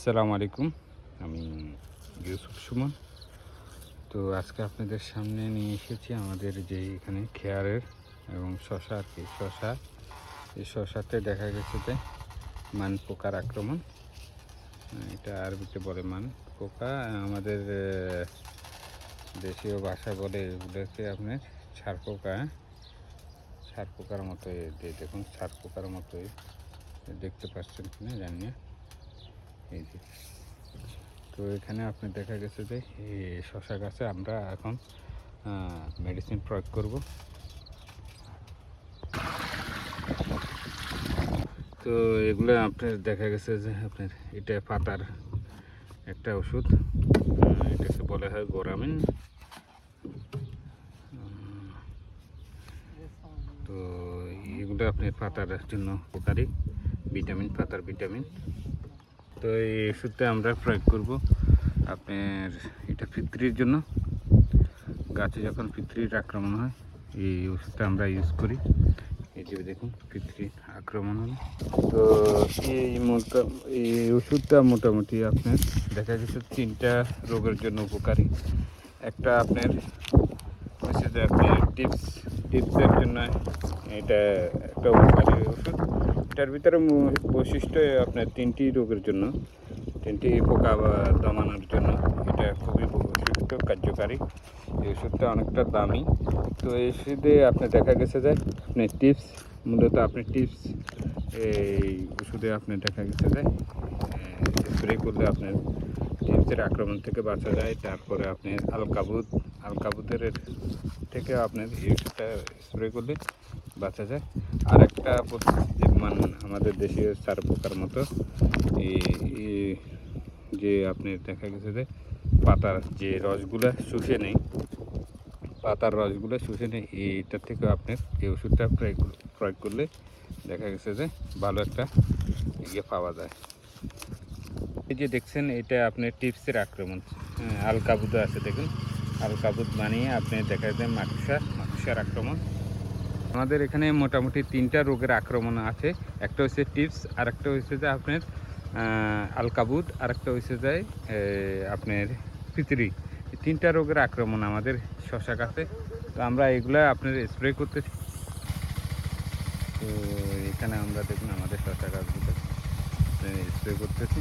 আসসালামু আলাইকুম। আমি ইউসুফ সুমন। তো আজকে আপনাদের সামনে নিয়ে এসেছি আমাদের যে এখানে খেয়ারের এবং শশা আর কি শশা। এই শশাতে দেখা গেছে যে মান পোকার আক্রমণ। এটা আরবিতে বলে মান পোকা, আমাদের দেশীয় ভাষায় বলে এগুলোকে আপনার ছার পোকা। ছার পোকার মতোই দেখুন, ছার পোকার মতোই দেখতে পাচ্ছেন কিনা জানি না। এই যে, তো এখানে আপনি দেখা গেছে যে এই শশা গাছে আমরা এখন মেডিসিন প্রয়োগ করব। তো এগুলো আপনার দেখা গেছে যে আপনার এটা পাতার একটা ওষুধ, এটাকে বলা হয় গোরামিন। তো এগুলো আপনার পাতার জন্য উপকারী, ভিটামিন, পাতার ভিটামিন। তো এই ওষুধটা আমরা প্রয়োগ করব আপনার এটা ফিত্রির জন্য। গাছে যখন ফিত্রির আক্রমণ হয় এই ওষুধটা আমরা ইউজ করি। এই যে দেখুন ফিত্রির আক্রমণ হলো। তো এই ওষুধটা মোটামুটি আপনার দেখা গেছে 3টা রোগের জন্য উপকারী। একটা আপনার হচ্ছে যে আপনার টিপসের জন্য এটা একটা উপকারী ওষুধ। এটার ভিতরে বৈশিষ্ট্য আপনার 3টি রোগের জন্য, 3টি পোকা দমানোর জন্য এটা খুবই উপযুক্ত, কার্যকারী। এই ওষুধটা অনেকটা দামি। তো এই ওষুধে আপনার দেখা গেছে যে আপনার টিপস, মূলত আপনার টিপস এই ওষুধে আপনার দেখা গেছে যে স্প্রে করলে আপনার টিপসের আক্রমণ থেকে বাঁচা যায়। তারপরে আপনার আলকাবুতের থেকে আপনার এই ওষুধটা স্প্রে করলে বাঁচা যায়। আর একটা পদ্ধতি আমাদের দেশীয় চার পোকার মতো যে আপনার দেখা গেছে যে পাতার যে রসগুলো শুষে নেই, পাতার রসগুলো শুষে নেই, এইটার থেকে আপনার এই ওষুধটা প্রয়োগ করলে দেখা গেছে যে ভালো একটা ইয়ে পাওয়া যায়। এই যে দেখছেন এটা আপনার টিপসের আক্রমণ, আলকাবুদ আছে দেখুন, আলকাবুদ বানিয়ে আপনি দেখা যায় মাকুসার আক্রমণ। আমাদের এখানে মোটামুটি 3টা রোগের আক্রমণ আছে। একটা হচ্ছে টিপস, আর একটা হচ্ছে যে আপনার আলকাবুদ, আর একটা হচ্ছে যায় আপনার ফিতরি। 3টা রোগের আক্রমণ আমাদের শশা গাছে। তো আমরা এগুলা আপনার স্প্রে করতেছি। তো এখানে আমরা দেখুন আমাদের শশা গাছগুলো স্প্রে করতেছি।